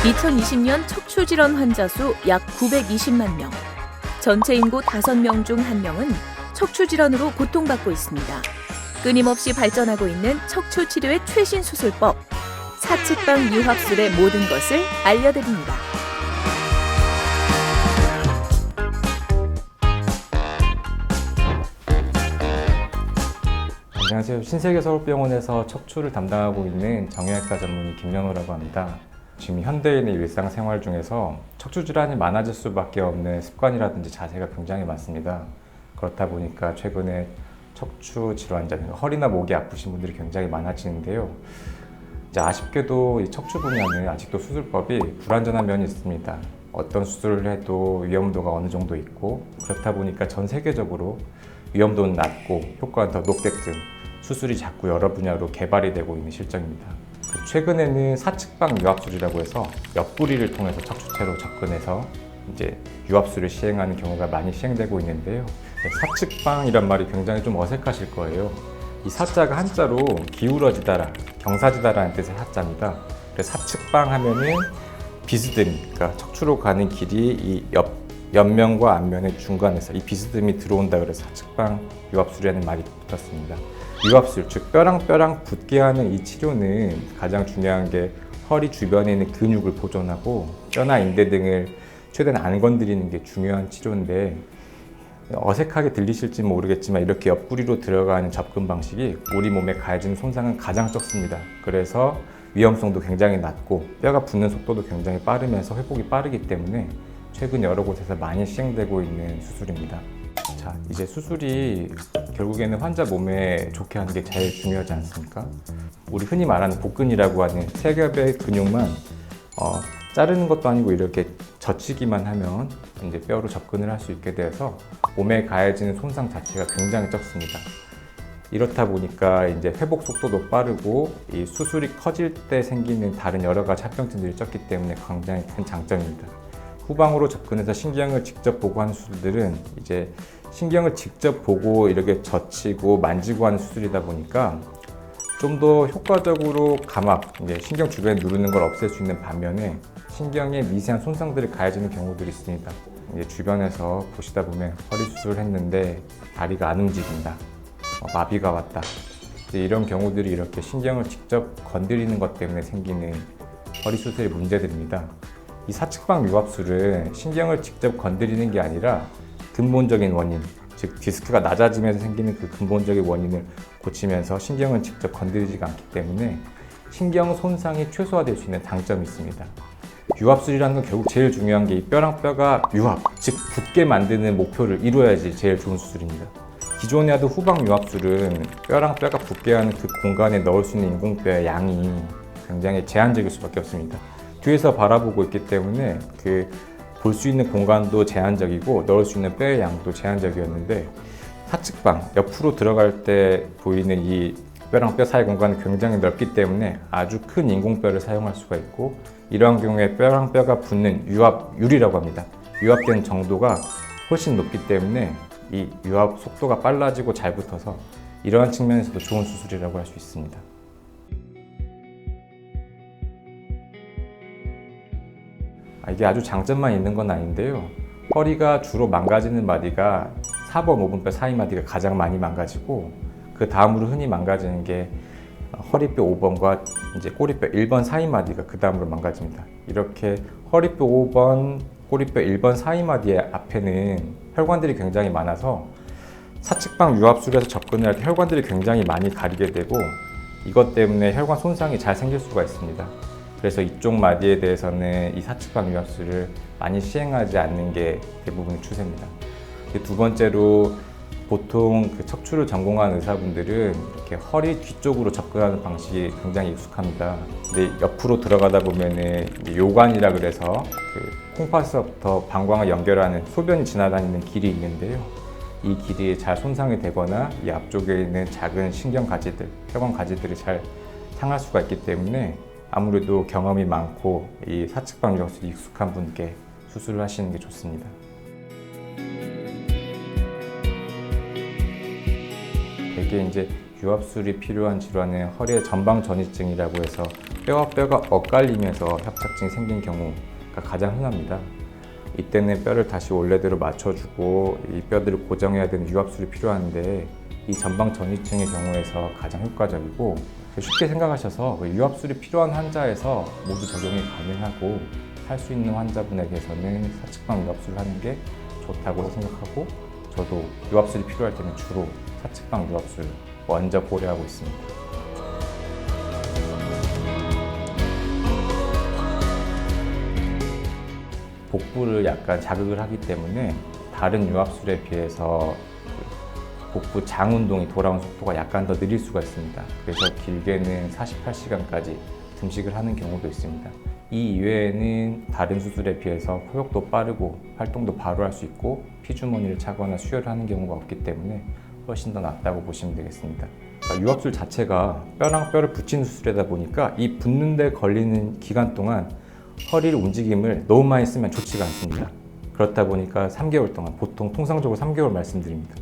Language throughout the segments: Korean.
2020년 척추질환 환자 수 약 920만 명. 전체 인구 5명 중 1명은 척추질환으로 고통받고 있습니다. 끊임없이 발전하고 있는 척추 치료의 최신 수술법. 사측방 유합술의 모든 것을 알려드립니다. 안녕하세요. 신세계서울병원에서 척추를 담당하고 있는 정형외과 전문의 김연호라고 합니다. 지금 현대인의 일상생활 중에서 척추 질환이 많아질 수밖에 없는 습관이라든지 자세가 굉장히 많습니다. 그렇다 보니까 최근에 척추 질환자, 허리나 목이 아프신 분들이 굉장히 많아지는데요. 이제 아쉽게도 이 척추 분야는 아직도 수술법이 불완전한 면이 있습니다. 어떤 수술을 해도 위험도가 어느 정도 있고, 그렇다 보니까 전 세계적으로 위험도는 낮고 효과는 더 높게끔 수술이 자꾸 여러 분야로 개발이 되고 있는 실정입니다. 최근에는 사측방 유합술이라고 해서 옆구리를 통해서 척추체로 접근해서 이제 유합술을 시행하는 경우가 많이 시행되고 있는데요. 사측방이란 말이 굉장히 좀 어색하실 거예요. 이 사자가 한자로 기울어지다라, 경사지다라는 뜻의 사자입니다. 그래서 사측방 하면은 비스듬히, 그러니까 척추로 가는 길이 이 옆면과 앞면의 중간에서 이 비스듬히 들어온다 그래서 사측방 유합술이라는 말이 붙었습니다. 유합술, 즉 뼈랑 붙게 하는 이 치료는 가장 중요한 게 허리 주변에 있는 근육을 보존하고 뼈나 인대 등을 최대한 안 건드리는 게 중요한 치료인데, 어색하게 들리실지 모르겠지만 이렇게 옆구리로 들어가는 접근 방식이 우리 몸에 가해지는 손상은 가장 적습니다. 그래서 위험성도 굉장히 낮고 뼈가 붙는 속도도 굉장히 빠르면서 회복이 빠르기 때문에 최근 여러 곳에서 많이 시행되고 있는 수술입니다. 자, 이제 수술이 결국에는 환자 몸에 좋게 하는 게 제일 중요하지 않습니까? 우리 흔히 말하는 복근이라고 하는 세 겹의 근육만 자르는 것도 아니고 이렇게 젖히기만 하면 이제 뼈로 접근을 할 수 있게 돼서 몸에 가해지는 손상 자체가 굉장히 적습니다. 이렇다 보니까 이제 회복 속도도 빠르고 이 수술이 커질 때 생기는 다른 여러 가지 합병증들이 적기 때문에 굉장히 큰 장점입니다. 후방으로 접근해서 신경을 직접 보고 하는 수술들은 이제 신경을 직접 보고 이렇게 젖히고 만지고 하는 수술이다 보니까 좀 더 효과적으로 감압, 이제 신경 주변에 누르는 걸 없앨 수 있는 반면에 신경에 미세한 손상들이 가해지는 경우들이 있습니다. 이제 주변에서 보시다 보면 허리 수술을 했는데 다리가 안 움직인다, 마비가 왔다. 이제 이런 경우들이 이렇게 신경을 직접 건드리는 것 때문에 생기는 허리 수술의 문제들입니다. 이 사측방 유합술은 신경을 직접 건드리는 게 아니라 근본적인 원인, 즉 디스크가 낮아지면서 생기는 그 근본적인 원인을 고치면서 신경은 직접 건드리지가 않기 때문에 신경 손상이 최소화될 수 있는 장점이 있습니다. 유합술이라는 건 결국 제일 중요한 게 이 뼈랑 뼈가 유합, 즉 붙게 만드는 목표를 이루어야지 제일 좋은 수술입니다. 기존에 하던 후방 유합술은 뼈랑 뼈가 붙게 하는 그 공간에 넣을 수 있는 인공뼈의 양이 굉장히 제한적일 수밖에 없습니다. 뒤에서 바라보고 있기 때문에 볼 수 있는 공간도 제한적이고 넣을 수 있는 뼈의 양도 제한적이었는데, 사측방, 옆으로 들어갈 때 보이는 이 뼈랑 뼈 사이 공간은 굉장히 넓기 때문에 아주 큰 인공뼈를 사용할 수가 있고, 이러한 경우에 뼈랑 뼈가 붙는 유합율이라고 합니다. 유합된 정도가 훨씬 높기 때문에 이 유합 속도가 빨라지고 잘 붙어서 이러한 측면에서도 좋은 수술이라고 할 수 있습니다. 이게 아주 장점만 있는 건 아닌데요. 허리가 주로 망가지는 마디가 4번, 5번뼈 사이 마디가 가장 많이 망가지고, 그 다음으로 흔히 망가지는 게 허리뼈 5번과 이제 꼬리뼈 1번 사이 마디가 그 다음으로 망가집니다. 이렇게 허리뼈 5번, 꼬리뼈 1번 사이 마디의 앞에는 혈관들이 굉장히 많아서 사측방 유합술에서 접근을 할 때 혈관들이 굉장히 많이 가리게 되고, 이것 때문에 혈관 손상이 잘 생길 수가 있습니다. 그래서 이쪽 마디에 대해서는 이 사측방 유합술을 많이 시행하지 않는 게 대부분의 추세입니다. 두 번째로, 보통 척추를 전공한 의사분들은 이렇게 허리 뒤쪽으로 접근하는 방식이 굉장히 익숙합니다. 근데 옆으로 들어가다 보면은 요관이라 그래서 콩팥에서부터 방광을 연결하는 소변이 지나다니는 길이 있는데요. 이 길이 잘 손상이 되거나 이 앞쪽에 있는 작은 신경 가지들, 혈관 가지들이 잘 상할 수가 있기 때문에 아무래도 경험이 많고 이 사측방 유합술이 익숙한 분께 수술을 하시는 게 좋습니다. 이게 이제 유압술이 필요한 질환은 허리의 전방전이증이라고 해서 뼈와 뼈가 엇갈리면서 협착증이 생긴 경우가 가장 흔합니다. 이때는 뼈를 다시 원래대로 맞춰주고 이 뼈들을 고정해야 되는 유압술이 필요한데 이 전방전이증의 경우에서 가장 효과적이고, 쉽게 생각하셔서 유압술이 필요한 환자에서 모두 적용이 가능하고 할 수 있는 환자분에게서는 사측방 유압술을 하는 게 좋다고 생각하고, 저도 유압술이 필요할 때는 주로 사측방 유압술 먼저 고려하고 있습니다. 복부를 약간 자극을 하기 때문에 다른 유압술에 비해서 복부 장 운동이 돌아온 속도가 약간 더 느릴 수가 있습니다. 그래서 길게는 48시간까지 등식을 하는 경우도 있습니다. 이 이외에는 다른 수술에 비해서 호흡도 빠르고 활동도 바로 할 수 있고 피주머니를 차거나 수혈을 하는 경우가 없기 때문에 훨씬 더 낫다고 보시면 되겠습니다. 그러니까 유압술 자체가 뼈랑 뼈를 붙이는 수술이다 보니까 이 붙는 데 걸리는 기간 동안 허리를 움직임을 너무 많이 쓰면 좋지가 않습니다. 그렇다 보니까 3개월 동안, 보통 통상적으로 3개월 말씀드립니다.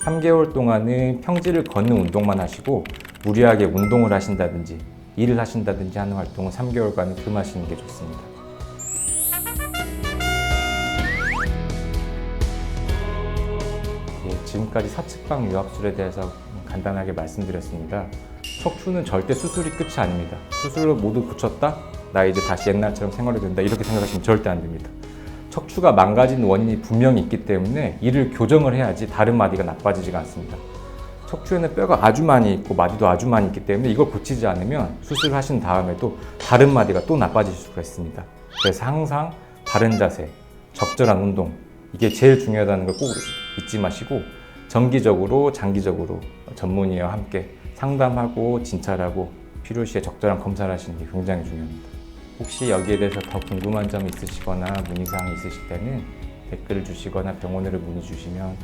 3개월 동안은 평지를 걷는 운동만 하시고 무리하게 운동을 하신다든지 일을 하신다든지 하는 활동은 3개월간은 금하시는 게 좋습니다. 지금까지 사측방 유압술에 대해서 간단하게 말씀드렸습니다. 척추는 절대 수술이 끝이 아닙니다. 수술로 모두 고쳤다? 나 이제 다시 옛날처럼 생활이 된다, 이렇게 생각하시면 절대 안 됩니다. 척추가 망가진 원인이 분명히 있기 때문에 이를 교정을 해야지 다른 마디가 나빠지지가 않습니다. 척추에는 뼈가 아주 많이 있고 마디도 아주 많이 있기 때문에 이걸 고치지 않으면 수술하신 다음에도 다른 마디가 또 나빠질 수가 있습니다. 그래서 항상 바른 자세, 적절한 운동, 이게 제일 중요하다는 걸 꼭 잊지 마시고 정기적으로 장기적으로 전문의와 함께 상담하고 진찰하고 필요시에 적절한 검사를 하시는 게 굉장히 중요합니다. 혹시 여기에 대해서 더 궁금한 점이 있으시거나 문의사항이 있으실 때는 댓글을 주시거나 병원으로 문의 주시면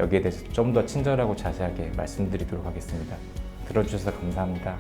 여기에 대해서 좀 더 친절하고 자세하게 말씀드리도록 하겠습니다. 들어주셔서 감사합니다.